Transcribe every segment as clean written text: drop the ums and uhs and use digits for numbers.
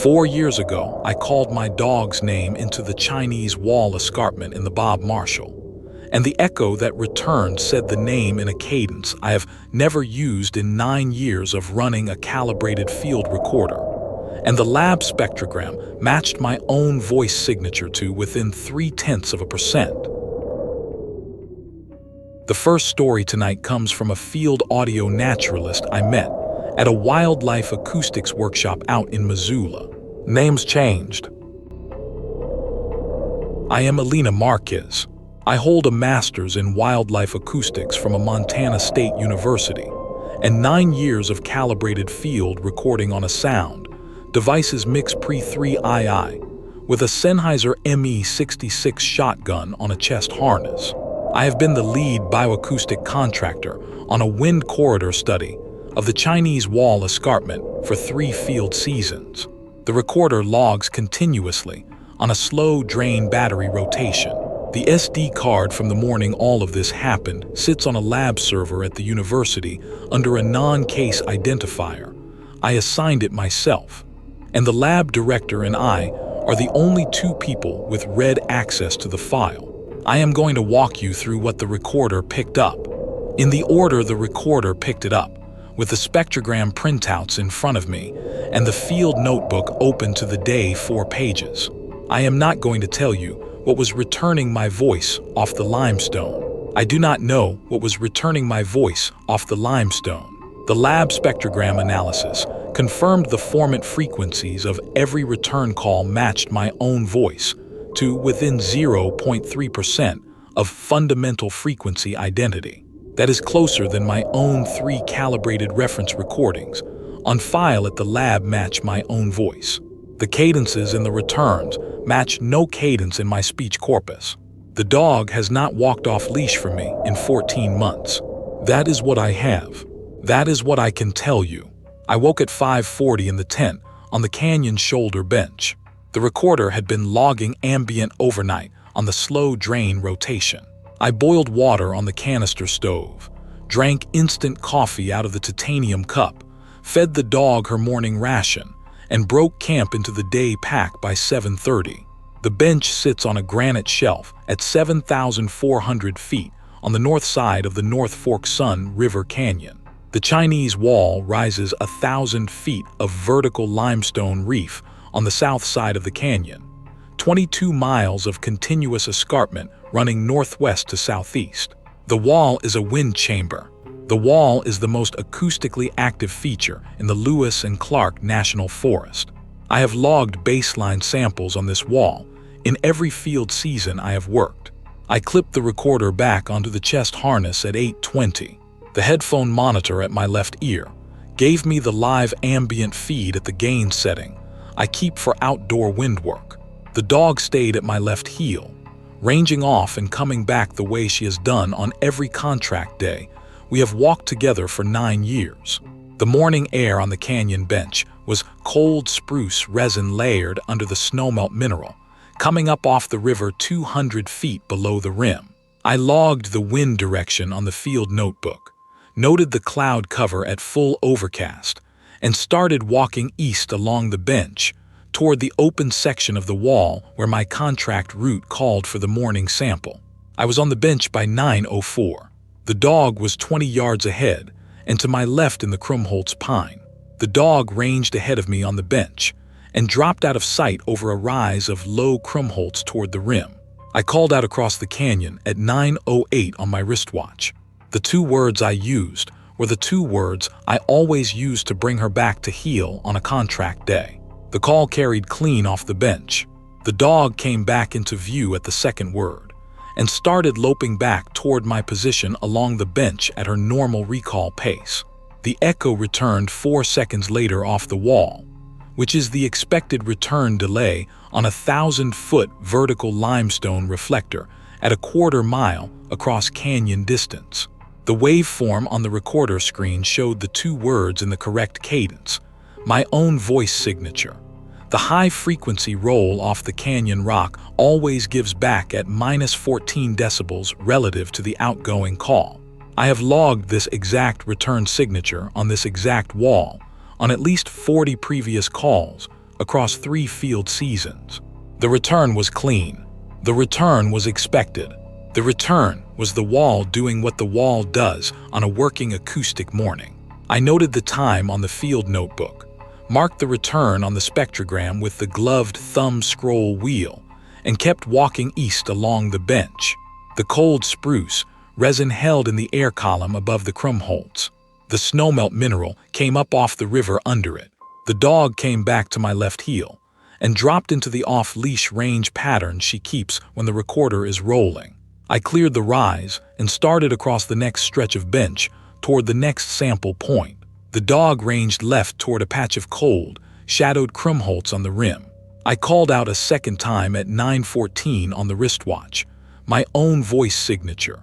4 years ago, I called my dog's name into the Chinese wall escarpment in the Bob Marshall, and the echo that returned said the name in a cadence I have never used in 9 years of running a calibrated field recorder, and the lab spectrogram matched my own voice signature to within 0.3%. The first story tonight comes from a field audio naturalist I met at a wildlife acoustics workshop out in Missoula. Names changed. I am Elena Marquez. I hold a master's in wildlife acoustics from a Montana State University and 9 years of calibrated field recording on a sound devices mix pre-3II with a Sennheiser ME66 shotgun on a chest harness. I have been the lead bioacoustic contractor on a wind corridor study of the Chinese wall escarpment for 3 field seasons. The recorder logs continuously on a slow drain battery rotation. The SD card from the morning all of this happened sits on a lab server at the university under a non-case identifier. I assigned it myself, and the lab director and I are the only 2 people with read access to the file. I am going to walk you through what the recorder picked up, in the order the recorder picked it up, with the spectrogram printouts in front of me and the field notebook open to the day 4 pages. I am not going to tell you what was returning my voice off the limestone. I do not know what was returning my voice off the limestone. The lab spectrogram analysis confirmed the formant frequencies of every return call matched my own voice to within 0.3% of fundamental frequency identity. That is closer than my own 3 calibrated reference recordings on file at the lab match my own voice. The cadences in the returns match no cadence in my speech corpus. The dog has not walked off leash for me in 14 months. That is what I have. That is what I can tell you. I woke at 5:40 in the tent on the canyon shoulder bench. The recorder had been logging ambient overnight on the slow drain rotation. I boiled water on the canister stove, drank instant coffee out of the titanium cup, fed the dog her morning ration, and broke camp into the day pack by 7:30. The bench sits on a granite shelf at 7,400 feet on the north side of the North Fork Sun River Canyon. The Chinese wall rises 1,000 feet of vertical limestone reef on the south side of the canyon, 22 miles of continuous escarpment running northwest to southeast. The wall is a wind chamber. The wall is the most acoustically active feature in the Lewis and Clark National Forest. I have logged baseline samples on this wall in every field season I have worked. I clipped the recorder back onto the chest harness at 8:20. The headphone monitor at my left ear gave me the live ambient feed at the gain setting I keep for outdoor wind work. The dog stayed at my left heel, ranging off and coming back the way she has done on every contract day. We have walked together for 9 years. The morning air on the canyon bench was cold spruce resin layered under the snowmelt mineral, coming up off the river 200 feet below the rim. I logged the wind direction on the field notebook, noted the cloud cover at full overcast, and started walking east along the bench toward the open section of the wall where my contract route called for the morning sample. I was on the bench by 9:04. The dog was 20 yards ahead and to my left in the Krumholtz pine. The dog ranged ahead of me on the bench and dropped out of sight over a rise of low Krumholtz toward the rim. I called out across the canyon at 9:08 on my wristwatch. The 2 words I used were the 2 words I always use to bring her back to heel on a contract day. The call carried clean off the bench. The dog came back into view at the second word and started loping back toward my position along the bench at her normal recall pace. The echo returned 4 seconds later off the wall, which is the expected return delay on a 1,000-foot vertical limestone reflector at a 1/4 mile across canyon distance. The waveform on the recorder screen showed the 2 words in the correct cadence, my own voice signature. The high-frequency roll off the canyon rock always gives back at -14 decibels relative to the outgoing call. I have logged this exact return signature on this exact wall on at least 40 previous calls across 3 field seasons. The return was clean. The return was expected. The return was the wall doing what the wall does on a working acoustic morning. I noted the time on the field notebook, marked the return on the spectrogram with the gloved thumb scroll wheel, and kept walking east along the bench. The cold spruce, resin held in the air column above the Krumholtz. The snowmelt mineral came up off the river under it. The dog came back to my left heel and dropped into the off-leash range pattern she keeps when the recorder is rolling. I cleared the rise and started across the next stretch of bench toward the next sample point. The dog ranged left toward a patch of cold, shadowed Krumholtz on the rim. I called out a second time at 9:14 on the wristwatch, my own voice signature.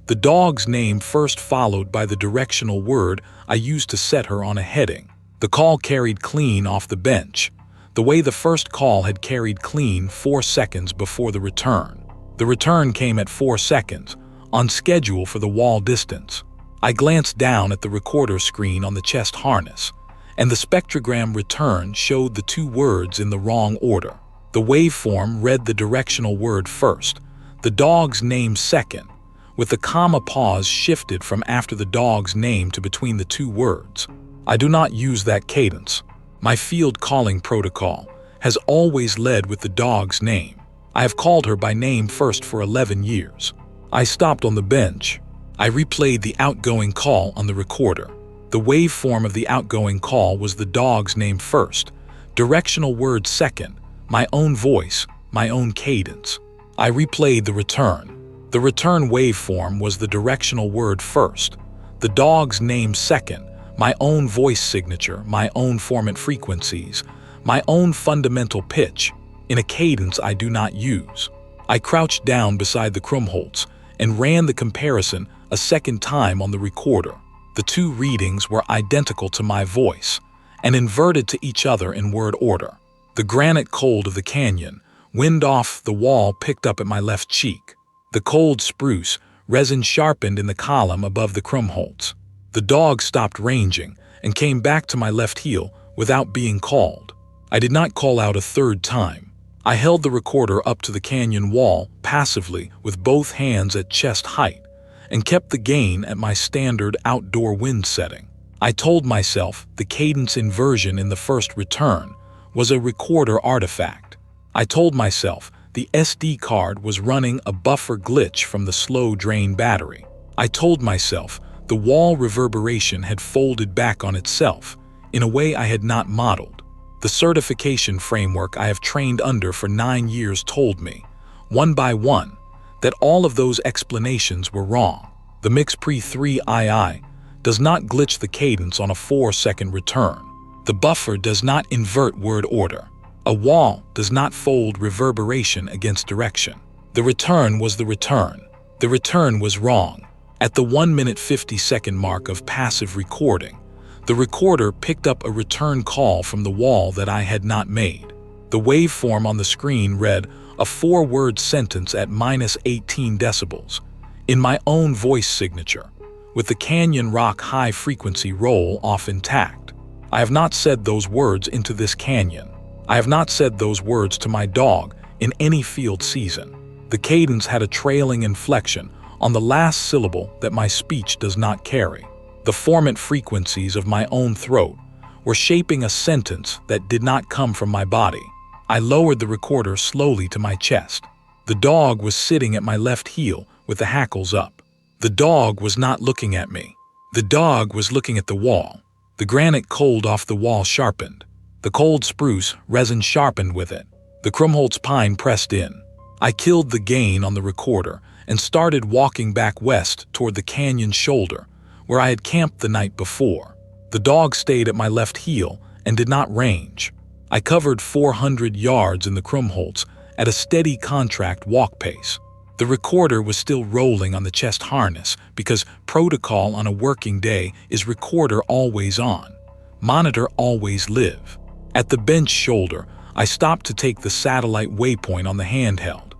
The dog's name first followed by the directional word I used to set her on a heading. The call carried clean off the bench, the way the first call had carried clean 4 seconds before the return. The return came at 4 seconds, on schedule for the wall distance. I glanced down at the recorder screen on the chest harness, and the spectrogram return showed the 2 words in the wrong order. The waveform read the directional word first, the dog's name second, with the comma pause shifted from after the dog's name to between the 2 words. I do not use that cadence. My field calling protocol has always led with the dog's name. I have called her by name first for 11 years. I stopped on the bench. I replayed the outgoing call on the recorder. The waveform of the outgoing call was the dog's name first, directional word second, my own voice, my own cadence. I replayed the return. The return waveform was the directional word first, the dog's name second, my own voice signature, my own formant frequencies, my own fundamental pitch, in a cadence I do not use. I crouched down beside the Krumholtz and ran the comparison a second time on the recorder. The 2 readings were identical to my voice and inverted to each other in word order. The granite cold of the canyon, wind off the wall, picked up at my left cheek. The cold spruce, resin sharpened in the column above the Krumholtz. The dog stopped ranging and came back to my left heel without being called. I did not call out a third time. I held the recorder up to the canyon wall passively with both hands at chest height and kept the gain at my standard outdoor wind setting. I told myself the cadence inversion in the first return was a recorder artifact. I told myself the SD card was running a buffer glitch from the slow drain battery. I told myself the wall reverberation had folded back on itself in a way I had not modeled. The certification framework I have trained under for 9 years told me, one by one, that all of those explanations were wrong. The MixPre 3II does not glitch the cadence on a 4-second return. The buffer does not invert word order. A wall does not fold reverberation against direction. The return was the return. The return was wrong. At the 1-minute 50-second mark of passive recording, the recorder picked up a return call from the wall that I had not made. The waveform on the screen read a 4-word sentence at -18 decibels, in my own voice signature, with the Canyon Rock high-frequency roll off intact. I have not said those words into this canyon. I have not said those words to my dog in any field season. The cadence had a trailing inflection on the last syllable that my speech does not carry. The formant frequencies of my own throat were shaping a sentence that did not come from my body. I lowered the recorder slowly to my chest. The dog was sitting at my left heel with the hackles up. The dog was not looking at me. The dog was looking at the wall. The granite cold off the wall sharpened. The cold spruce resin sharpened with it. The Krumholtz pine pressed in. I killed the gain on the recorder and started walking back west toward the canyon shoulder, where I had camped the night before. The dog stayed at my left heel and did not range. I covered 400 yards in the Krumholtz at a steady contract walk pace. The recorder was still rolling on the chest harness because protocol on a working day is recorder always on, monitor always live. At the bench shoulder, I stopped to take the satellite waypoint on the handheld,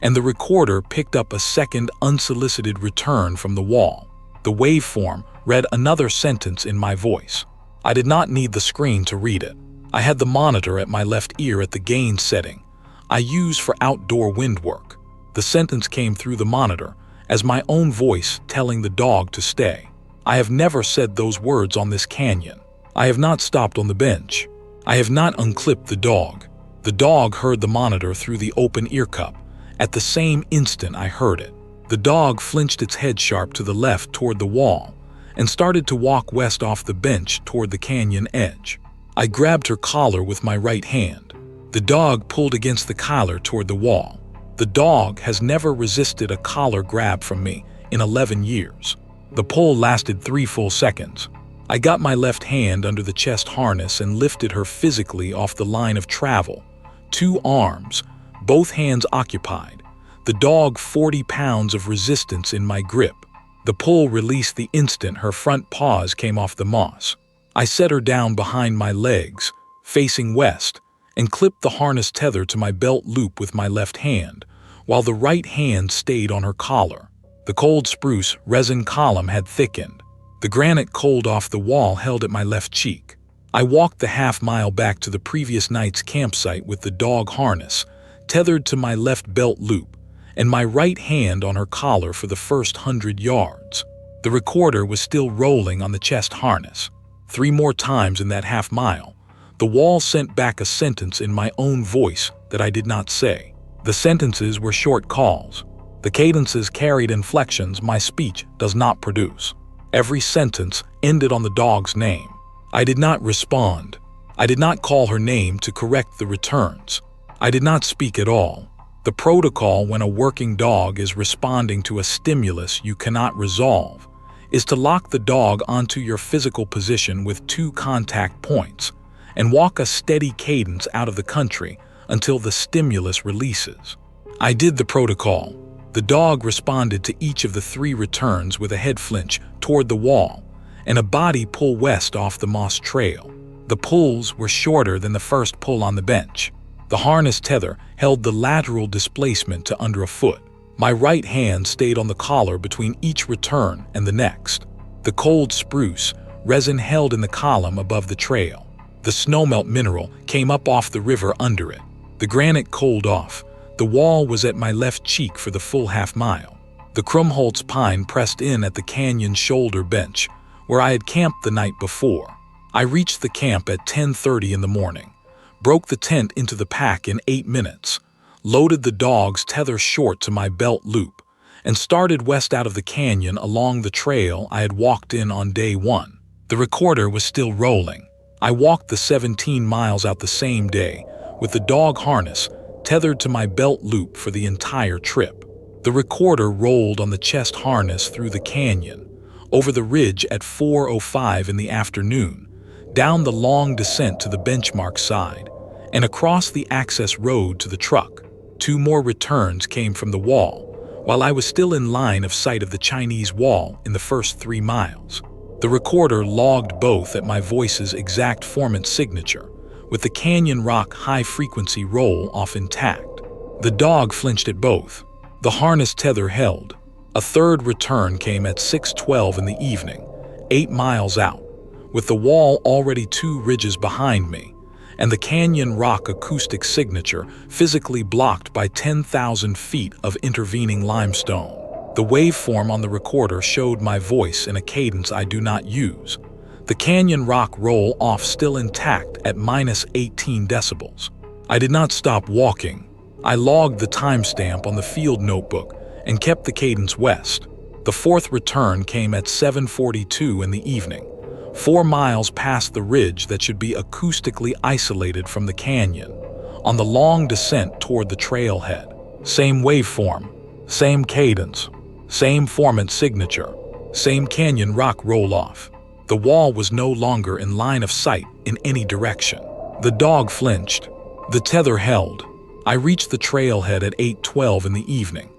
and the recorder picked up a second unsolicited return from the wall. The waveform read another sentence in my voice. I did not need the screen to read it. I had the monitor at my left ear at the gain setting I use for outdoor wind work. The sentence came through the monitor as my own voice telling the dog to stay. I have never said those words on this canyon. I have not stopped on the bench. I have not unclipped the dog. The dog heard the monitor through the open ear cup. At the same instant I heard it. The dog flinched its head sharp to the left toward the wall and started to walk west off the bench toward the canyon edge. I grabbed her collar with my right hand. The dog pulled against the collar toward the wall. The dog has never resisted a collar grab from me in 11 years. The pull lasted 3 full seconds. I got my left hand under the chest harness and lifted her physically off the line of travel. 2 arms, both hands occupied. The dog 40 pounds of resistance in my grip. The pull released the instant her front paws came off the moss. I set her down behind my legs, facing west, and clipped the harness tether to my belt loop with my left hand, while the right hand stayed on her collar. The cold spruce resin column had thickened. The granite cold off the wall held at my left cheek. I walked the half-mile back to the previous night's campsite with the dog harness tethered to my left belt loop and my right hand on her collar for the first 100 yards. The recorder was still rolling on the chest harness. 3 more times in that half-mile, the wall sent back a sentence in my own voice that I did not say. The sentences were short calls. The cadences carried inflections my speech does not produce. Every sentence ended on the dog's name. I did not respond. I did not call her name to correct the returns. I did not speak at all. The protocol when a working dog is responding to a stimulus you cannot resolve is to lock the dog onto your physical position with 2 contact points and walk a steady cadence out of the country until the stimulus releases. I did the protocol. The dog responded to each of the 3 returns with a head flinch toward the wall and a body pull west off the moss trail. The pulls were shorter than the first pull on the bench. The harness tether held the lateral displacement to under a foot. My right hand stayed on the collar between each return and the next. The cold spruce resin held in the column above the trail. The snowmelt mineral came up off the river under it. The granite cold off. The wall was at my left cheek for the full half-mile. The Krumholtz pine pressed in at the canyon shoulder bench, where I had camped the night before. I reached the camp at 10:30 in the morning, broke the tent into the pack in 8 minutes, loaded the dog's tether short to my belt loop, and started west out of the canyon along the trail I had walked in on day 1. The recorder was still rolling. I walked the 17 miles out the same day, with the dog harness tethered to my belt loop for the entire trip. The recorder rolled on the chest harness through the canyon, over the ridge at 4:05 in the afternoon, down the long descent to the benchmark side, and across the access road to the truck. 2 more returns came from the wall, while I was still in line of sight of the Chinese wall in the first 3 miles. The recorder logged both at my voice's exact formant signature, with the Canyon Rock high-frequency roll-off intact. The dog flinched at both. The harness tether held. A 3rd return came at 6:12 in the evening, 8 miles out, with the wall already 2 ridges behind me, and the Canyon Rock acoustic signature physically blocked by 10,000 feet of intervening limestone. The waveform on the recorder showed my voice in a cadence I do not use. The Canyon Rock roll-off still intact at -18 decibels. I did not stop walking. I logged the timestamp on the field notebook and kept the cadence west. The 4th return came at 7:42 in the evening, 4 miles past the ridge that should be acoustically isolated from the canyon, on the long descent toward the trailhead. Same waveform, same cadence, same formant signature, same Canyon Rock roll-off. The wall was no longer in line of sight in any direction. The dog flinched. The tether held. I reached the trailhead at 8:12 in the evening,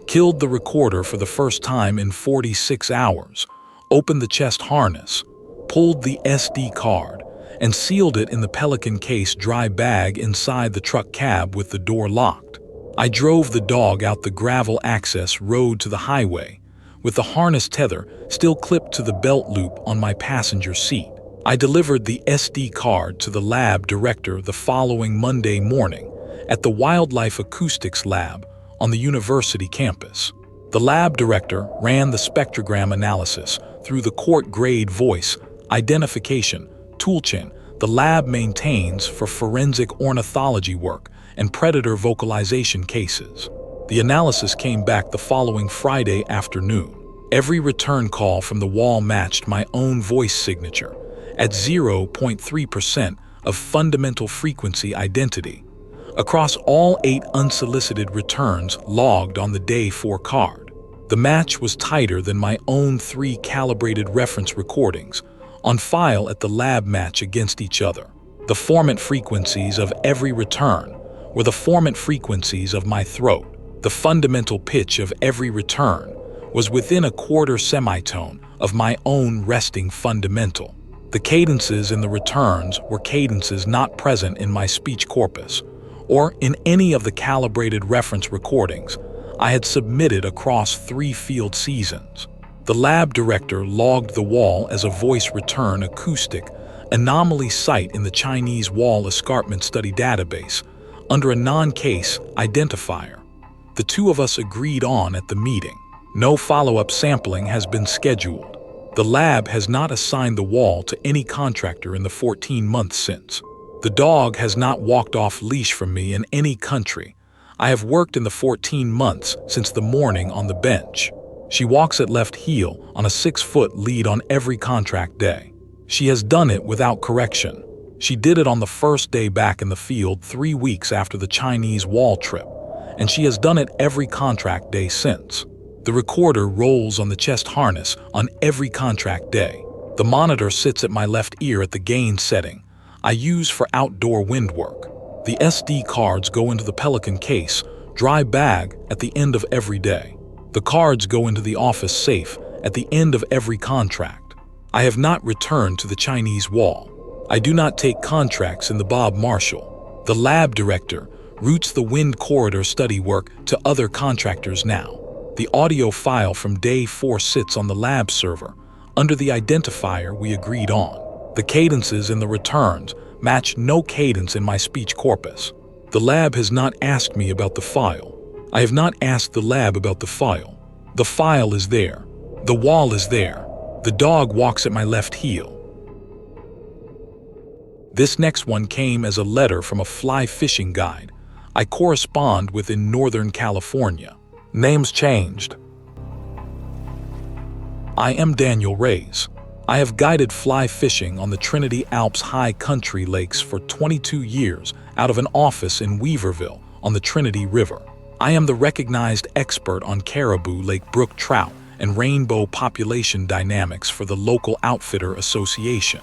killed the recorder for the first time in 46 hours, opened the chest harness, pulled the SD card, and sealed it in the Pelican case dry bag inside the truck cab with the door locked. I drove the dog out the gravel access road to the highway, with the harness tether still clipped to the belt loop on my passenger seat. I delivered the SD card to the lab director the following Monday morning at the Wildlife Acoustics Lab on the university campus. The lab director ran the spectrogram analysis through the court-grade voice identification toolchain the lab maintains for forensic ornithology work and predator vocalization cases. The analysis came back the following Friday afternoon. Every return call from the wall matched my own voice signature at 0.3% of fundamental frequency identity across all 8 unsolicited returns logged on the day 4 card. The match was tighter than my own 3 calibrated reference recordings on file at the lab match against each other. The formant frequencies of every return were the formant frequencies of my throat. The fundamental pitch of every return was within a quarter semitone of my own resting fundamental. The cadences in the returns were cadences not present in my speech corpus or in any of the calibrated reference recordings I had submitted across 3 field seasons. The lab director logged the wall as a voice return acoustic anomaly site in the Chinese wall escarpment study database under a non-case identifier. The 2 of us agreed on at the meeting. No follow-up sampling has been scheduled. The lab has not assigned the wall to any contractor in the 14 months since. The dog has not walked off leash from me in any country. I have worked in the 14 months since the morning on the bench. She walks at left heel on a 6-foot lead on every contract day. She has done it without correction. She did it on the first day back in the field 3 weeks after the Chinese wall trip, and she has done it every contract day since. The recorder rolls on the chest harness on every contract day. The monitor sits at my left ear at the gain setting I use for outdoor wind work. The SD cards go into the Pelican case, dry bag at the end of every day. The cards go into the office safe at the end of every contract. I have not returned to the Chinese wall. I do not take contracts in the Bob Marshall. The lab director routes the wind corridor study work to other contractors now. The audio file from day 4 sits on the lab server under the identifier we agreed on. The cadences in the returns match no cadence in my speech corpus. The lab has not asked me about the file. I have not asked the lab about the file. The file is there. The wall is there. The dog walks at my left heel. This next one came as a letter from a fly fishing guide I correspond with in Northern California. Names changed. I am Daniel Reyes. I have guided fly fishing on the Trinity Alps high country lakes for 22 years out of an office in Weaverville on the Trinity River. I am the recognized expert on Caribou, Lake Brook trout, and rainbow population dynamics for the local Outfitter Association,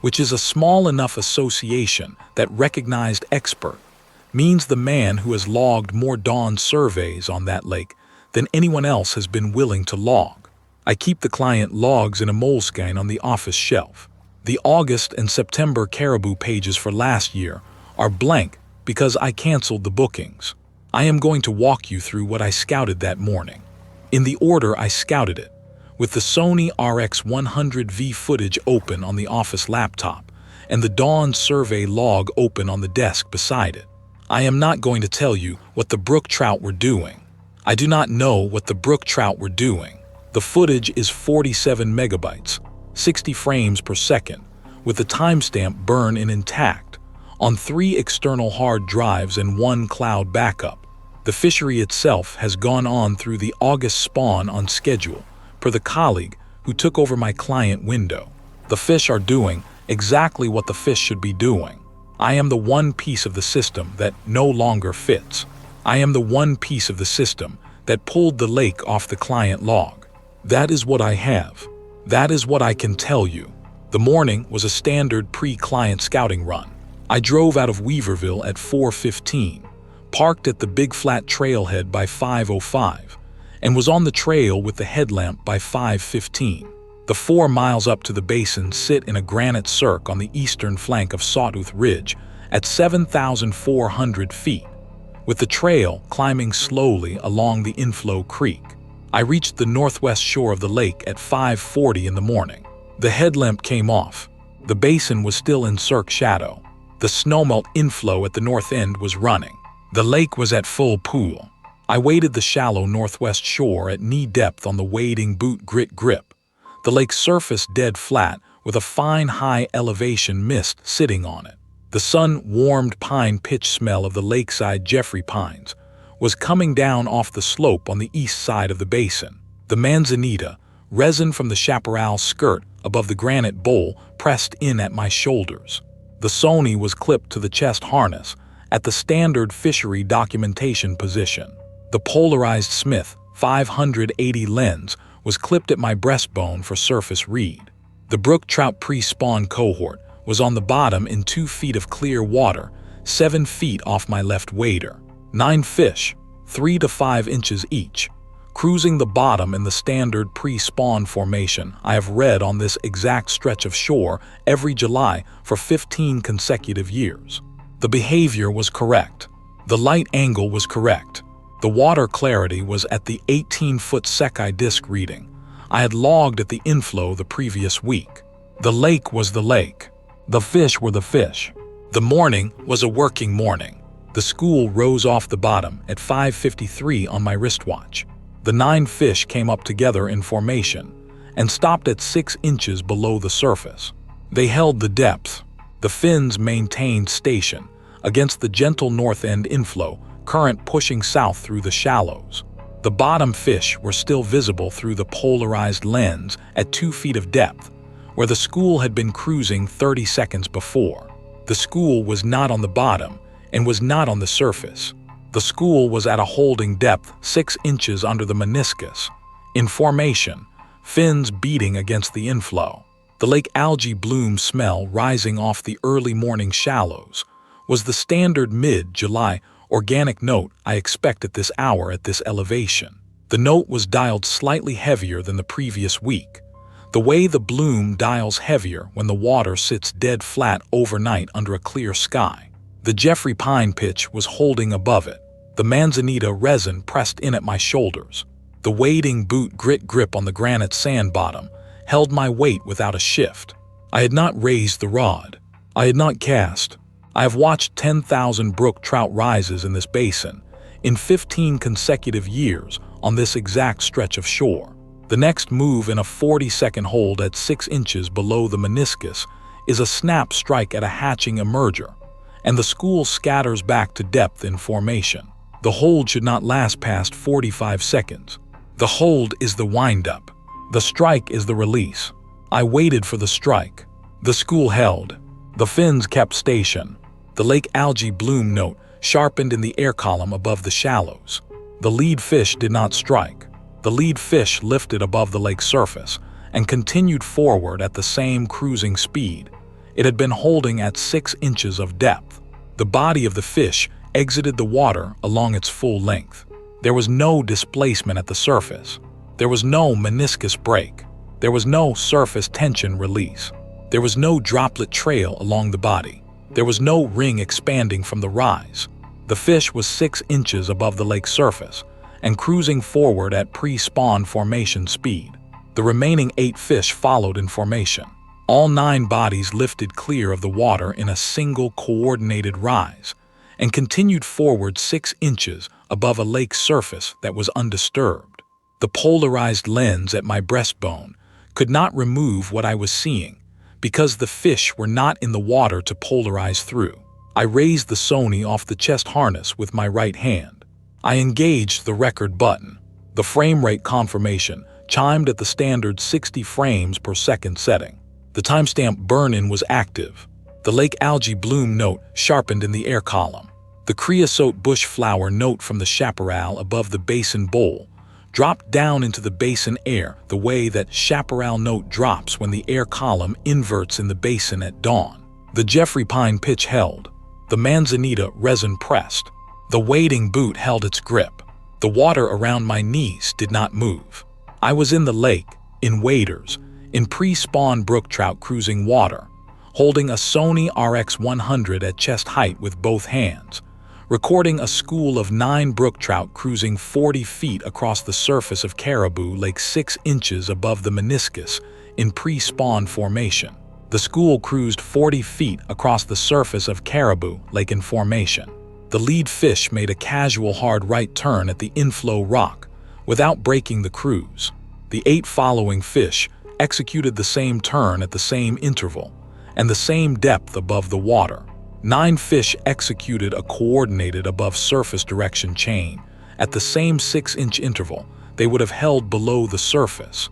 which is a small enough association that recognized expert means the man who has logged more dawn surveys on that lake than anyone else has been willing to log. I keep the client logs in a moleskine on the office shelf. The August and September Caribou pages for last year are blank because I canceled the bookings. I am going to walk you through what I scouted that morning, in the order I scouted it, with the Sony RX100V footage open on the office laptop and the dawn survey log open on the desk beside it. I am not going to tell you what the Brook trout were doing. I do not know what the Brook trout were doing. The footage is 47 megabytes, 60 frames per second, with the timestamp burn in intact, on 3 external hard drives and 1 cloud backup. The fishery itself has gone on through the August spawn on schedule, per the colleague who took over my client window. The fish are doing exactly what the fish should be doing. I am the one piece of the system that no longer fits. I am the one piece of the system that pulled the lake off the client log. That is what I have. That is what I can tell you. The morning was a standard pre-client scouting run. I drove out of Weaverville at 4:15, parked at the Big Flat trailhead by 5:05, and was on the trail with the headlamp by 5:15. The 4 miles up to the basin sit in a granite cirque on the eastern flank of Sawtooth Ridge at 7,400 feet, with the trail climbing slowly along the inflow creek. I reached the northwest shore of the lake at 5:40 in the morning. The headlamp came off. The basin was still in cirque shadow. The snowmelt inflow at the north end was running. The lake was at full pool. I waded the shallow northwest shore at knee depth on the wading boot grit grip. The lake's surface dead flat with a fine high elevation mist sitting on it. The sun-warmed pine pitch smell of the lakeside Jeffrey pines was coming down off the slope on the east side of the basin. The manzanita, resin from the chaparral skirt above the granite bowl, pressed in at my shoulders. The Sony was clipped to the chest harness at the standard fishery documentation position. The polarized Smith 580 lens was clipped at my breastbone for surface read. The Brook trout pre-spawn cohort was on the bottom in 2 feet of clear water, 7 feet off my left wader. 9 fish, 3 to 5 inches each, cruising the bottom in the standard pre-spawn formation I have read on this exact stretch of shore every July for 15 consecutive years. The behavior was correct. The light angle was correct. The water clarity was at the 18-foot Sekai disc reading I had logged at the inflow the previous week. The lake was the lake. The fish were the fish. The morning was a working morning. The school rose off the bottom at 5:53 on my wristwatch. The 9 fish came up together in formation and stopped at 6 inches below the surface. They held the depth. The fins maintained station against the gentle north end inflow, current pushing south through the shallows. The bottom fish were still visible through the polarized lens at 2 feet of depth, where the school had been cruising 30 seconds before. The school was not on the bottom and was not on the surface. The school was at a holding depth 6 inches under the meniscus, in formation, fins beating against the inflow. The lake algae bloom smell rising off the early morning shallows was the standard mid-July organic note I expect at this hour at this elevation. The note was dialed slightly heavier than the previous week, the way the bloom dials heavier when the water sits dead flat overnight under a clear sky. The Jeffrey pine pitch was holding above it. The manzanita resin pressed in at my shoulders. The wading boot grit grip on the granite sand bottom held my weight without a shift. I had not raised the rod. I had not cast. I have watched 10,000 brook trout rises in this basin in 15 consecutive years on this exact stretch of shore. The next move in a 40-second hold at 6 inches below the meniscus is a snap strike at a hatching emerger, and the school scatters back to depth in formation. The hold should not last past 45 seconds. The hold is the wind-up. The strike is the release. I waited for the strike. The school held. The fins kept station. The lake algae bloom note sharpened in the air column above the shallows. The lead fish did not strike. The lead fish lifted above the lake's surface and continued forward at the same cruising speed. It had been holding at 6 inches of depth. The body of the fish exited the water along its full length. There was no displacement at the surface. There was no meniscus break. There was no surface tension release. There was no droplet trail along the body. There was no ring expanding from the rise. The fish was 6 inches above the lake's surface and cruising forward at pre-spawn formation speed. The remaining 8 fish followed in formation. All 9 bodies lifted clear of the water in a single coordinated rise and continued forward 6 inches above a lake surface that was undisturbed. The polarized lens at my breastbone could not remove what I was seeing because the fish were not in the water to polarize through. I raised the Sony off the chest harness with my right hand. I engaged the record button. The frame rate confirmation chimed at the standard 60 frames per second setting. The timestamp burn-in was active. The lake algae bloom note sharpened in the air column. The creosote bush flower note from the chaparral above the basin bowl dropped down into the basin air the way that chaparral note drops when the air column inverts in the basin at dawn. The Jeffrey pine pitch held. The manzanita resin pressed. The wading boot held its grip. The water around my knees did not move. I was in the lake, in waders, in pre-spawn brook trout cruising water, holding a Sony RX100 at chest height with both hands, recording a school of 9 brook trout cruising 40 feet across the surface of Caribou Lake 6 inches above the meniscus in pre-spawn formation. The school cruised 40 feet across the surface of Caribou Lake in formation. The lead fish made a casual hard right turn at the inflow rock without breaking the cruise. The 8 following fish executed the same turn at the same interval and the same depth above the water. 9 fish executed a coordinated above surface direction chain at the same 6-inch interval they would have held below the surface.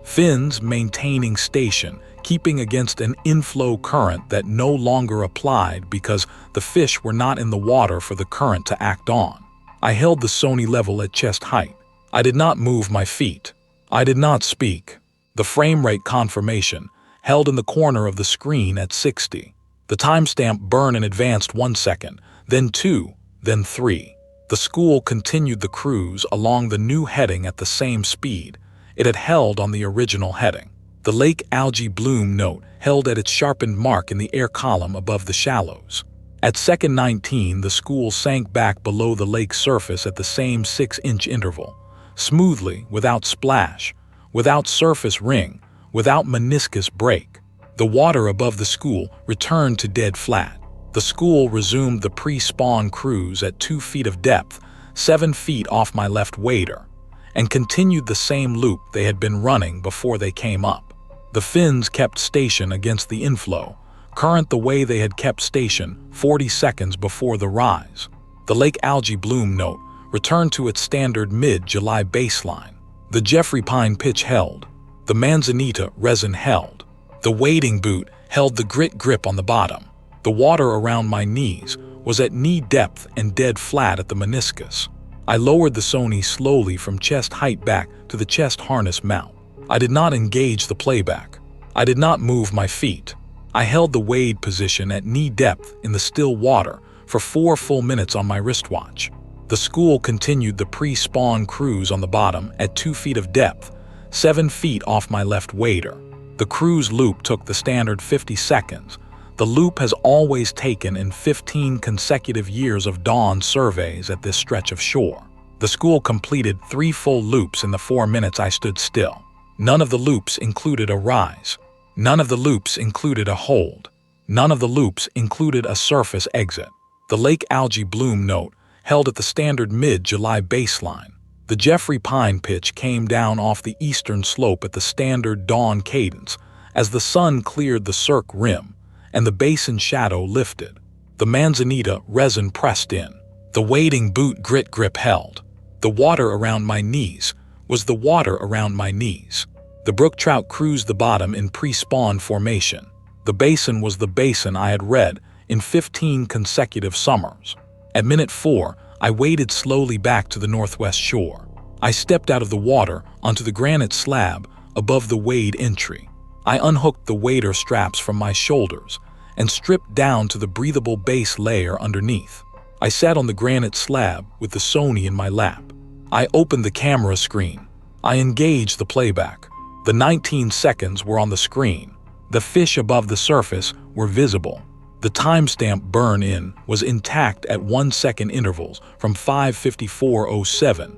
Fins maintaining station, keeping against an inflow current that no longer applied because the fish were not in the water for the current to act on. I held the Sony level at chest height. I did not move my feet. I did not speak. The frame rate confirmation held in the corner of the screen at 60. The timestamp burn and advanced 1 second, then 2, then 3. The school continued the cruise along the new heading at the same speed it had held on the original heading. The lake algae bloom note held at its sharpened mark in the air column above the shallows. At second 19, the school sank back below the lake surface at the same 6-inch interval, smoothly, without splash, without surface ring, without meniscus break. The water above the school returned to dead flat. The school resumed the pre-spawn cruise at 2 feet of depth, 7 feet off my left wader, and continued the same loop they had been running before they came up. The fins kept station against the inflow, current the way they had kept station 40 seconds before the rise. The lake algae bloom note returned to its standard mid-July baseline. The Jeffrey pine pitch held. The manzanita resin held. The wading boot held the grit grip on the bottom. The water around my knees was at knee depth and dead flat at the meniscus. I lowered the Sony slowly from chest height back to the chest harness mount. I did not engage the playback. I did not move my feet. I held the wade position at knee depth in the still water for 4 full minutes on my wristwatch. The school continued the pre-spawn cruise on the bottom at 2 feet of depth, 7 feet off my left wader. The cruise loop took the standard 50 seconds. The loop has always taken in 15 consecutive years of dawn surveys at this stretch of shore. The school completed 3 full loops in the 4 minutes I stood still. None of the loops included a rise. None of the loops included a hold. None of the loops included a surface exit. The lake algae bloom note held at the standard mid-July baseline. The Jeffrey pine pitch came down off the eastern slope at the standard dawn cadence as the sun cleared the cirque rim and the basin shadow lifted. The manzanita resin pressed in. The wading boot grit grip held. The water around my knees was the water around my knees. The brook trout cruised the bottom in pre-spawn formation. The basin was the basin I had read in 15 consecutive summers. At minute 4, I waded slowly back to the northwest shore. I stepped out of the water onto the granite slab above the wade entry. I unhooked the wader straps from my shoulders and stripped down to the breathable base layer underneath. I sat on the granite slab with the Sony in my lap. I opened the camera screen. I engaged the playback. The 19 seconds were on the screen. The fish above the surface were visible. The timestamp burn-in was intact at 1-second intervals from 5:54:07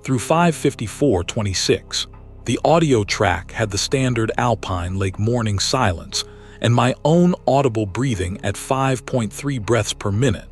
through 5:54:26. The audio track had the standard alpine lake morning silence and my own audible breathing at 5.3 breaths per minute,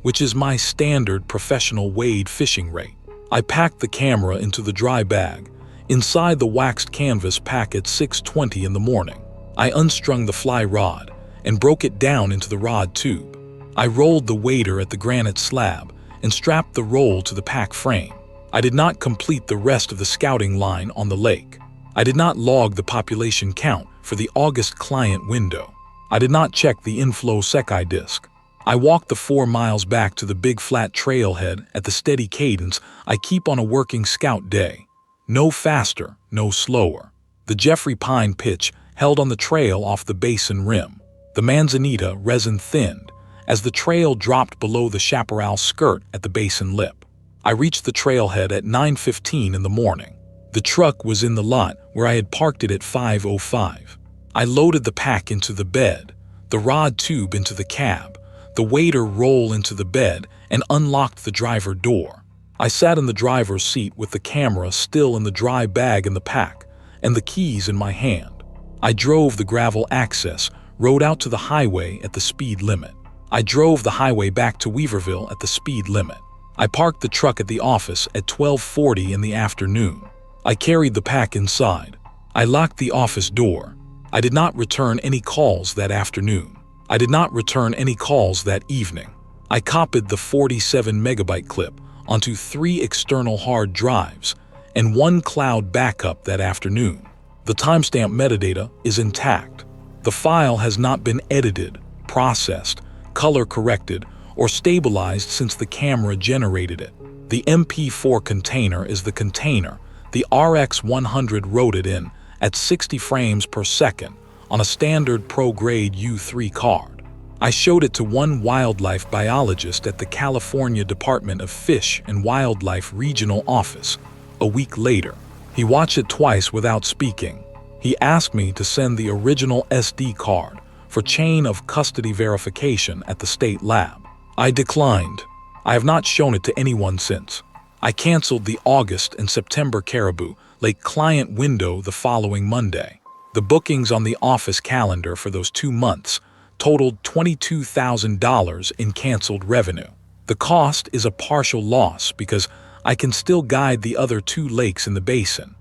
which is my standard professional wade fishing rate. I packed the camera into the dry bag inside the waxed canvas pack at 6:20 in the morning. I unstrung the fly rod and broke it down into the rod tube. I rolled the wader at the granite slab and strapped the roll to the pack frame. I did not complete the rest of the scouting line on the lake. I did not log the population count for the August client window. I did not check the inflow Sekai disk. I walked the 4 miles back to the big flat trailhead at the steady cadence I keep on a working scout day. No faster, no slower. The Jeffrey pine pitch held on the trail off the basin rim. The manzanita resin thinned as the trail dropped below the chaparral skirt at the basin lip. I reached the trailhead at 9:15 in the morning. The truck was in the lot where I had parked it at 5:05. I loaded the pack into the bed, the rod tube into the cab, the wader roll into the bed, and unlocked the driver door. I sat in the driver's seat with the camera still in the dry bag in the pack and the keys in my hand. I drove the gravel access road out to the highway at the speed limit. I drove the highway back to Weaverville at the speed limit. I parked the truck at the office at 12:40 in the afternoon. I carried the pack inside. I locked the office door. I did not return any calls that afternoon. I did not return any calls that evening. I copied the 47 megabyte clip onto 3 external hard drives and 1 cloud backup that afternoon. The timestamp metadata is intact. The file has not been edited, processed, color-corrected, or stabilized since the camera generated it. The MP4 container is the container the RX-100 wrote it in at 60 frames per second on a standard pro-grade U3 card. I showed it to one wildlife biologist at the California Department of Fish and Wildlife Regional Office a week later. He watched it twice without speaking. He asked me to send the original SD card for chain of custody verification at the state lab. I declined. I have not shown it to anyone since. I canceled the August and September Caribou Lake client window the following Monday. The bookings on the office calendar for those 2 months totaled $22,000 in canceled revenue. The cost is a partial loss because I can still guide the other 2 lakes in the basin,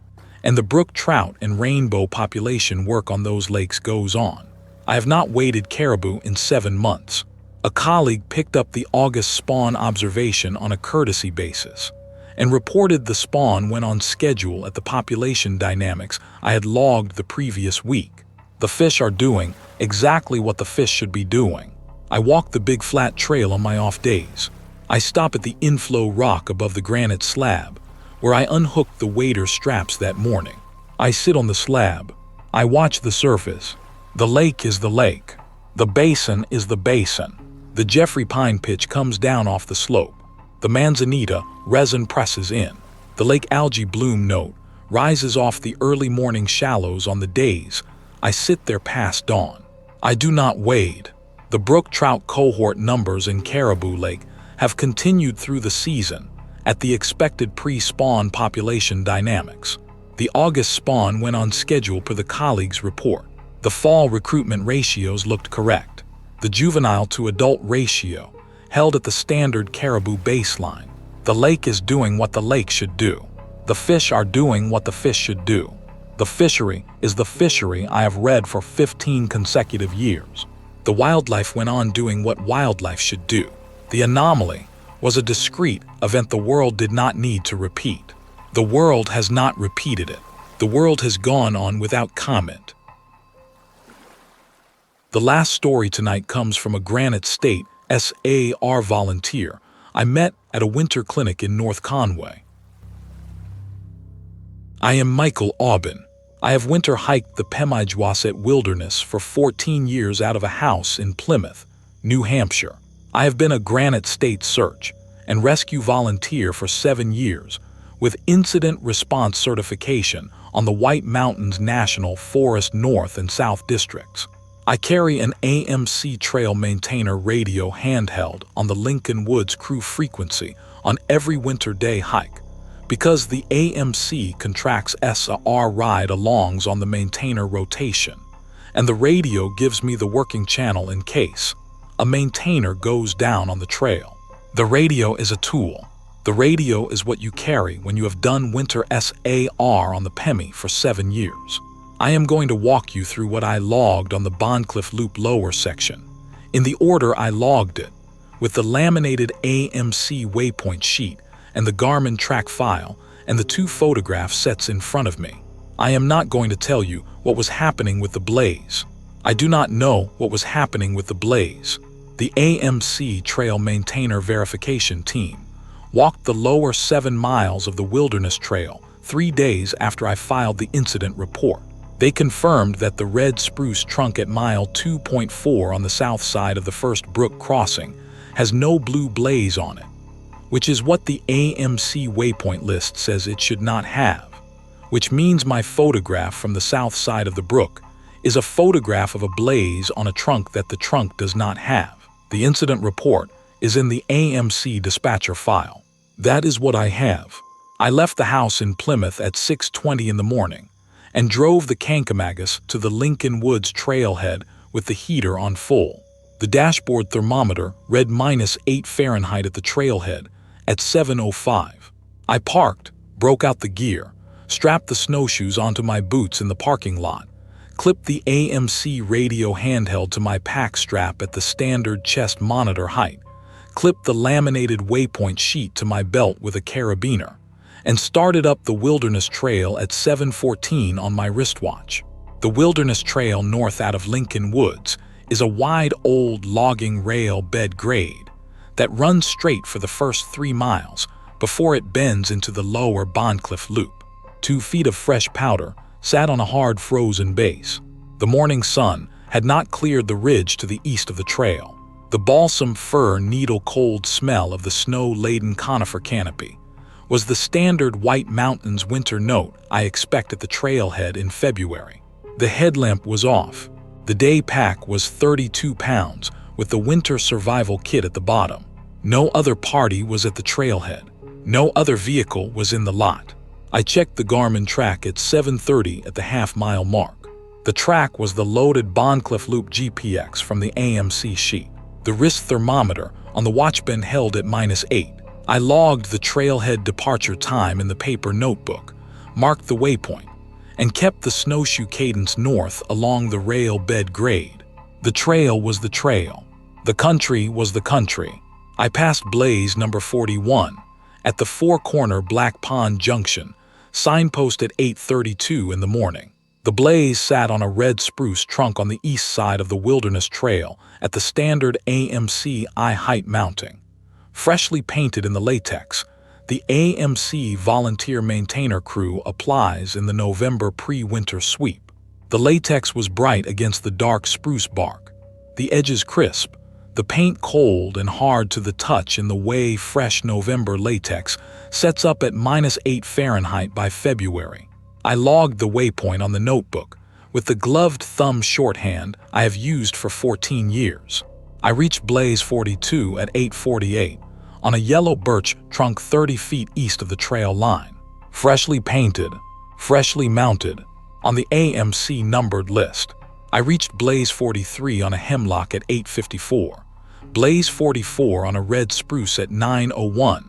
and the brook trout and rainbow population work on those lakes goes on. I have not weighted caribou in 7 months. A colleague picked up the August spawn observation on a courtesy basis and reported the spawn went on schedule at the population dynamics I had logged the previous week. The fish are doing exactly what the fish should be doing. I walk the big flat trail on my off days. I stop at the inflow rock above the granite slab, where I unhook the wader straps that morning. I sit on the slab. I watch the surface. The lake is the lake. The basin is the basin. The Jeffrey Pine pitch comes down off the slope. The manzanita resin presses in. The lake algae bloom note rises off the early morning shallows on the days I sit there past dawn. I do not wade. The brook trout cohort numbers in Caribou Lake have continued through the season at the expected pre-spawn population dynamics. The August spawn went on schedule per the colleague's report. The fall recruitment ratios looked correct. The juvenile to adult ratio held at the standard caribou baseline. The lake is doing what the lake should do. The fish are doing what the fish should do. The fishery is the fishery I have read for 15 consecutive years. The wildlife went on doing what wildlife should do. The anomaly was a discrete event the world did not need to repeat. The world has not repeated it. The world has gone on without comment. The last story tonight comes from a Granite State SAR volunteer I met at a winter clinic in North Conway. I am Michael Aubin. I have winter hiked the Pemigewasset wilderness for 14 years out of a house in Plymouth, New Hampshire. I have been a Granite State search and rescue volunteer for 7 years with incident response certification on the White Mountains National Forest North and South Districts. I carry an AMC Trail Maintainer radio handheld on the Lincoln Woods crew frequency on every winter day hike because the AMC contracts SAR ride-alongs on the maintainer rotation, and the radio gives me the working channel in case a maintainer goes down on the trail. The radio is a tool. The radio is what you carry when you have done winter SAR on the Pemi for 7 years. I am going to walk you through what I logged on the Bondcliff Loop lower section, in the order I logged it, with the laminated AMC waypoint sheet and the Garmin track file and the 2 photograph sets in front of me. I am not going to tell you what was happening with the blaze. I do not know what was happening with the blaze. The AMC Trail Maintainer Verification Team walked the lower 7 miles of the Wilderness Trail 3 days after I filed the incident report. They confirmed that the red spruce trunk at mile 2.4 on the south side of the first brook crossing has no blue blaze on it, which is what the AMC waypoint list says it should not have, which means my photograph from the south side of the brook is a photograph of a blaze on a trunk that the trunk does not have. The incident report is in the AMC dispatcher file. That is what I have. I left the house in Plymouth at 6:20 in the morning and drove the Pemigewasset to the Lincoln Woods trailhead with the heater on full. The dashboard thermometer read -8 Fahrenheit at the trailhead at 7:05. I parked, broke out the gear, strapped the snowshoes onto my boots in the parking lot, clipped the AMC radio handheld to my pack strap at the standard chest monitor height, clipped the laminated waypoint sheet to my belt with a carabiner, and started up the Wilderness Trail at 7:14 on my wristwatch. The Wilderness Trail north out of Lincoln Woods is a wide old logging rail bed grade that runs straight for the first 3 miles before it bends into the lower Bondcliff Loop. 2 feet of fresh powder sat on a hard frozen base. The morning sun had not cleared the ridge to the east of the trail. The balsam fir needle cold smell of the snow-laden conifer canopy was the standard White Mountains winter note I expect at the trailhead in February. The headlamp was off. The day pack was 32 pounds with the winter survival kit at the bottom. No other party was at the trailhead. No other vehicle was in the lot. I checked the Garmin track at 7:30 at the half-mile mark. The track was the loaded Bondcliff Loop GPX from the AMC sheet. The wrist thermometer on the watchband held at -8. I logged the trailhead departure time in the paper notebook, marked the waypoint, and kept the snowshoe cadence north along the rail bed grade. The trail was the trail. The country was the country. I passed Blaze number 41 at the 4-corner Black Pond Junction, signpost at 8:32 in the morning. The Blaze sat on a red spruce trunk on the east side of the Wilderness Trail at the standard AMC I-height mounting. Freshly painted in the latex, the AMC volunteer maintainer crew applies in the November pre-winter sweep. The latex was bright against the dark spruce bark, the edges crisp, the paint cold and hard to the touch in the way fresh November latex sets up at -8 Fahrenheit by February. I logged the waypoint on the notebook with the gloved thumb shorthand I have used for 14 years. I reached Blaze 42 at 8:48 on a yellow birch trunk 30 feet east of the trail line. Freshly painted, freshly mounted, on the AMC numbered list. I reached Blaze 43 on a hemlock at 8:54, Blaze 44 on a red spruce at 9:01,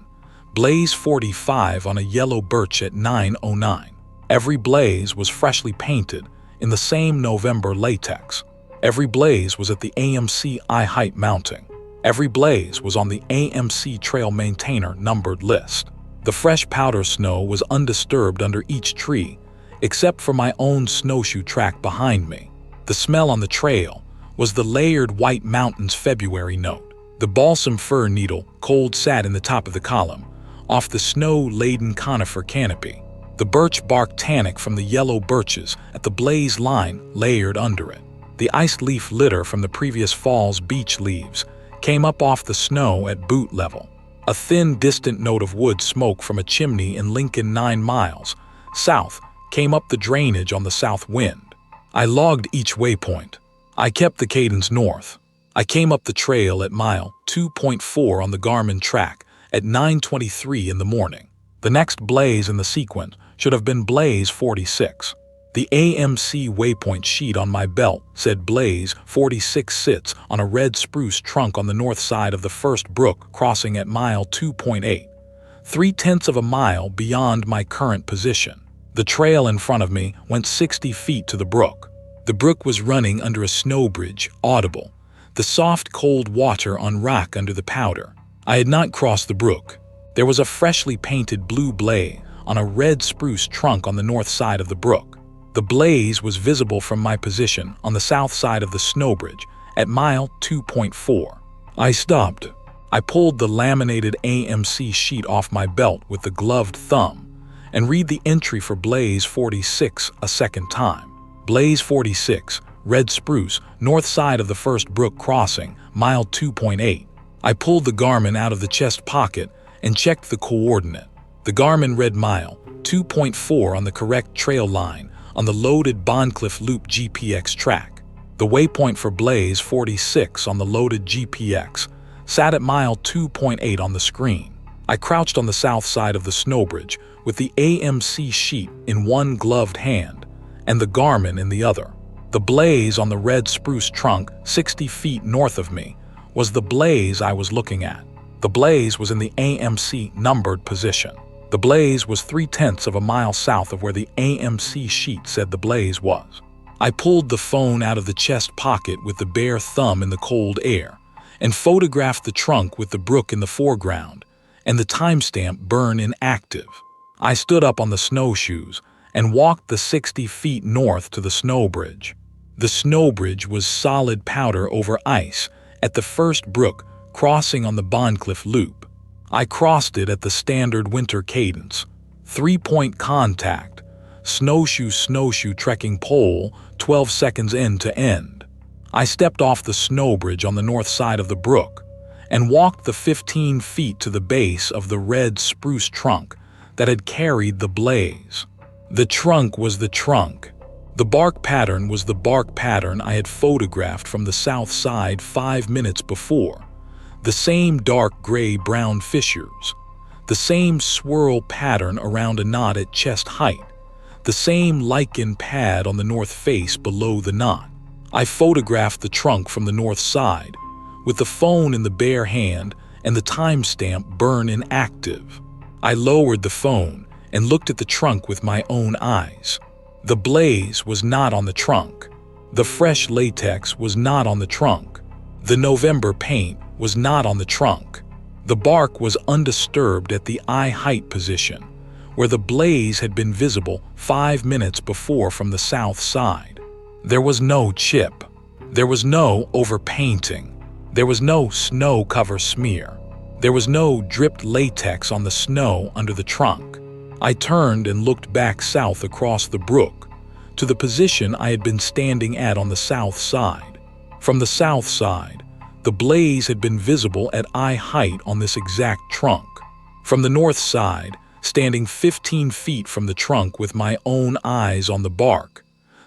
Blaze 45 on a yellow birch at 9:09. Every blaze was freshly painted in the same November latex. Every blaze was at the AMC I-height mounting. Every blaze was on the AMC trail maintainer numbered list. The fresh powder snow was undisturbed under each tree, except for my own snowshoe track behind me. The smell on the trail was the layered White Mountains February note. The balsam fir needle cold sat in the top of the column, off the snow-laden conifer canopy. The birch bark tannic from the yellow birches at the blaze line layered under it. The iced leaf litter from the previous fall's beech leaves came up off the snow at boot level. A thin, distant note of wood smoke from a chimney in Lincoln 9 miles south came up the drainage on the south wind. I logged each waypoint. I kept the cadence north. I came up the trail at mile 2.4 on the Garmin track at 9:23 in the morning. The next blaze in the sequence should have been Blaze 46. The AMC waypoint sheet on my belt said Blaze 46 sits on a red spruce trunk on the north side of the first brook crossing at mile 2.8, 3/10 of a mile beyond my current position. The trail in front of me went 60 feet to the brook. The brook was running under a snow bridge, audible, the soft cold water on rock under the powder. I had not crossed the brook. There was a freshly painted blue blaze on a red spruce trunk on the north side of the brook. The blaze was visible from my position on the south side of the snow bridge at mile 2.4. I stopped. I pulled the laminated AMC sheet off my belt with the gloved thumb and read the entry for Blaze 46 a second time. Blaze 46, red spruce, north side of the first brook crossing, mile 2.8. I pulled the Garmin out of the chest pocket and checked the coordinate. The Garmin read mile 2.4 on the correct trail line on the loaded Bondcliff Loop GPX track. The waypoint for Blaze 46 on the loaded GPX sat at mile 2.8 on the screen. I crouched on the south side of the snowbridge with the AMC sheet in one gloved hand and the Garmin in the other. The blaze on the red spruce trunk 60 feet north of me was the blaze I was looking at. The blaze was in the AMC numbered position. The blaze was 3/10 of a mile south of where the AMC sheet said the blaze was. I pulled the phone out of the chest pocket with the bare thumb in the cold air and photographed the trunk with the brook in the foreground and the timestamp burn inactive. I stood up on the snowshoes and walked the 60 feet north to the snow bridge. The snow bridge was solid powder over ice at the first brook crossing on the Bondcliff Loop. I crossed it at the standard winter cadence. 3-point contact, snowshoe trekking pole, 12 seconds end to end. I stepped off the snow bridge on the north side of the brook and walked the 15 feet to the base of the red spruce trunk that had carried the blaze. The trunk was the trunk. The bark pattern was the bark pattern I had photographed from the south side 5 minutes before. The same dark gray-brown fissures, the same swirl pattern around a knot at chest height, the same lichen pad on the north face below the knot. I photographed the trunk from the north side, with the phone in the bare hand and the timestamp burn inactive. I lowered the phone and looked at the trunk with my own eyes. The blaze was not on the trunk. The fresh latex was not on the trunk. The November paint was not on the trunk. The bark was undisturbed at the eye height position, where the blaze had been visible 5 minutes before from the south side. There was no chip. There was no overpainting. There was no snow cover smear. There was no dripped latex on the snow under the trunk. I turned and looked back south across the brook, to the position I had been standing at on the south side. From the south side, the blaze had been visible at eye height on this exact trunk. From the north side, standing 15 feet from the trunk with my own eyes on the bark,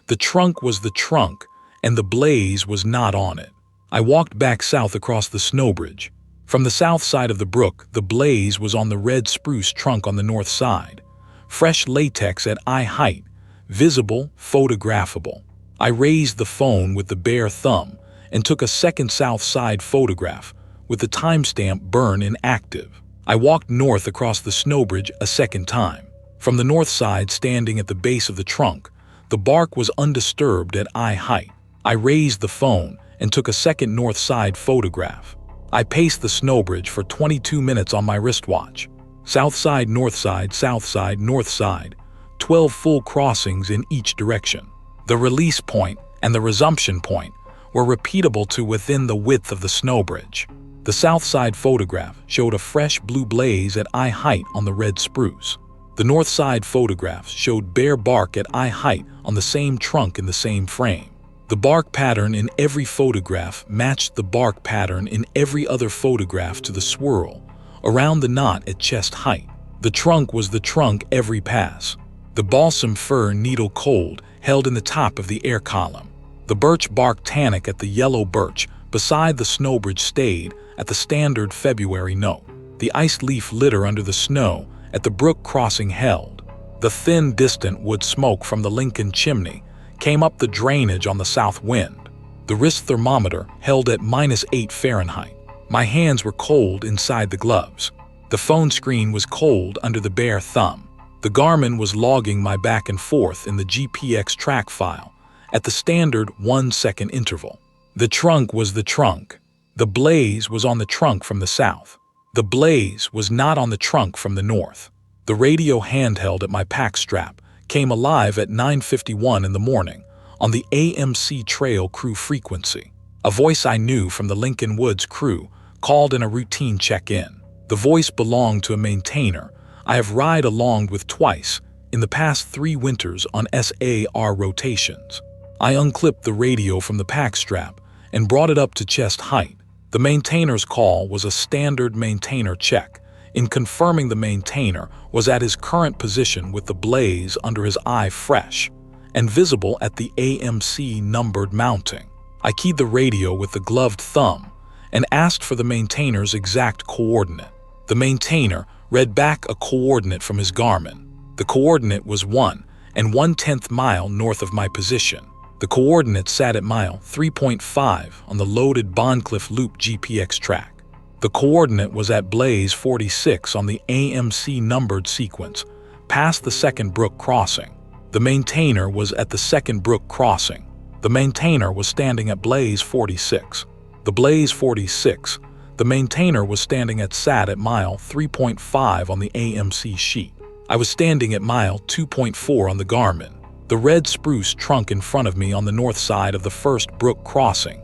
the trunk was the trunk and the blaze was not on it. I walked back south across the snow bridge. From the south side of the brook, the blaze was on the red spruce trunk on the north side. Fresh latex at eye height, visible, photographable. I raised the phone with the bare thumb and took a second south side photograph with the timestamp burn inactive. I walked north across the snow bridge a second time. From the north side, standing at the base of the trunk, the bark was undisturbed at eye height. I raised the phone and took a second north side photograph. I paced the snow bridge for 22 minutes on my wristwatch. South side, north side, south side, north side. 12 full crossings in each direction. The release point and the resumption point were repeatable to within the width of the snow bridge. The south side photograph showed a fresh blue blaze at eye height on the red spruce. The north side photographs showed bare bark at eye height on the same trunk in the same frame. The bark pattern in every photograph matched the bark pattern in every other photograph to the swirl around the knot at chest height. The trunk was the trunk every pass. The balsam fir needle cold held in the top of the air column. The birch bark tannic at the yellow birch beside the snow bridge stayed at the standard February note. The iced leaf litter under the snow at the brook crossing held. The thin distant wood smoke from the Lincoln chimney came up the drainage on the south wind. The wrist thermometer held at -8 Fahrenheit. My hands were cold inside the gloves. The phone screen was cold under the bare thumb. The Garmin was logging my back and forth in the GPX track file at the standard 1-second interval. The trunk was the trunk. The blaze was on the trunk from the south. The blaze was not on the trunk from the north. The radio handheld at my pack strap came alive at 9:51 in the morning on the AMC trail crew frequency. A voice I knew from the Lincoln Woods crew called in a routine check-in. The voice belonged to a maintainer I have ride along with twice in the past 3 winters on SAR rotations. I unclipped the radio from the pack strap and brought it up to chest height. The maintainer's call was a standard maintainer check, in confirming the maintainer was at his current position with the blaze under his eye fresh and visible at the AMC numbered mounting. I keyed the radio with the gloved thumb and asked for the maintainer's exact coordinate. The maintainer read back a coordinate from his Garmin. The coordinate was 1 and 1/10 mile north of my position. The coordinates sat at mile 3.5 on the loaded Bondcliff Loop GPX track. The coordinate was at blaze 46 on the AMC numbered sequence, past the second Brook crossing. The maintainer was at the second Brook crossing. The maintainer was standing at blaze 46. The blaze 46, the maintainer was standing at sat at mile 3.5 on the AMC sheet. I was standing at mile 2.4 on the Garmin. The red spruce trunk in front of me on the north side of the first Brook crossing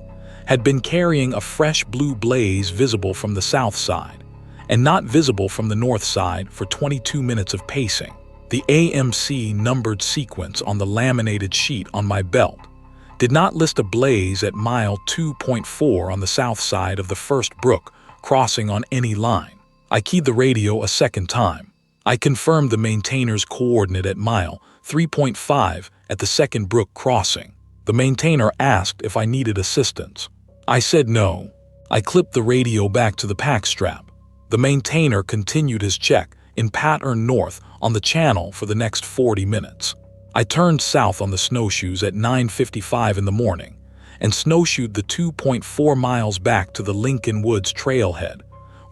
had been carrying a fresh blue blaze visible from the south side and not visible from the north side for 22 minutes of pacing. The AMC numbered sequence on the laminated sheet on my belt did not list a blaze at mile 2.4 on the south side of the first Brook crossing on any line. I keyed the radio a second time. I confirmed the maintainer's coordinate at mile 3.5 at the second Brook crossing. The maintainer asked if I needed assistance. I said no. I clipped the radio back to the pack strap. The maintainer continued his check in pattern north on the channel for the next 40 minutes. I turned south on the snowshoes at 9:55 in the morning and snowshoed the 2.4 miles back to the Lincoln Woods trailhead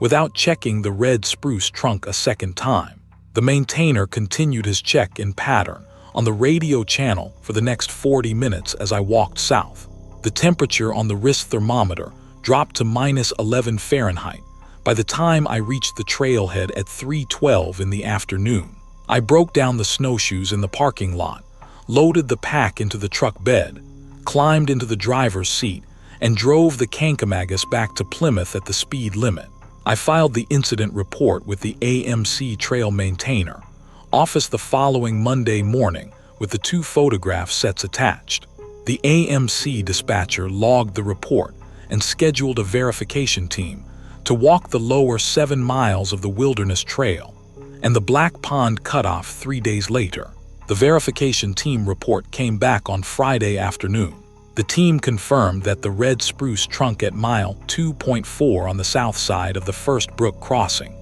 without checking the red spruce trunk a second time. The maintainer continued his check in pattern on the radio channel for the next 40 minutes as I walked south. The temperature on the wrist thermometer dropped to -11 Fahrenheit by the time I reached the trailhead at 3:12 in the afternoon. I broke down the snowshoes in the parking lot, loaded the pack into the truck bed, climbed into the driver's seat, and drove the Pemigewasset back to Plymouth at the speed limit. I filed the incident report with the AMC trail maintainer office the following Monday morning with the 2 photograph sets attached. The AMC dispatcher logged the report and scheduled a verification team to walk the lower 7 miles of the Wilderness Trail and the Black Pond cutoff 3 days later. The verification team report came back on Friday afternoon. The team confirmed that the red spruce trunk at mile 2.4 on the south side of the first Brook crossing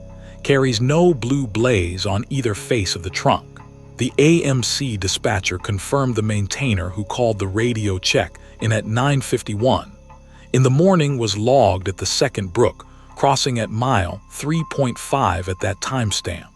carries no blue blaze on either face of the trunk. The AMC dispatcher confirmed the maintainer who called the radio check in at 9:51 in the morning was logged at the second Brook crossing at mile 3.5 at that timestamp.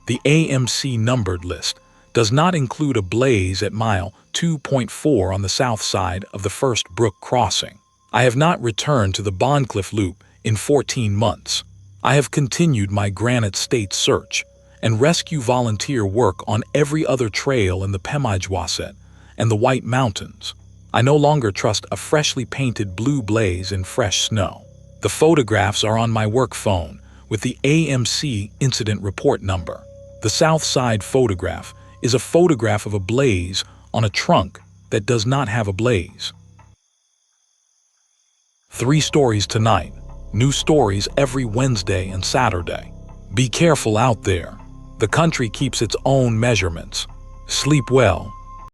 The AMC numbered list does not include a blaze at mile 2.4 on the south side of the first Brook crossing. I have not returned to the Bondcliff Loop in 14 months. I have continued my Granite State search and rescue volunteer work on every other trail in the Pemigewasset and the White Mountains. I no longer trust a freshly painted blue blaze in fresh snow. The photographs are on my work phone with the AMC incident report number. The south side photograph is a photograph of a blaze on a trunk that does not have a blaze. 3 stories tonight. New stories every Wednesday and Saturday. Be careful out there. The country keeps its own measurements. Sleep well.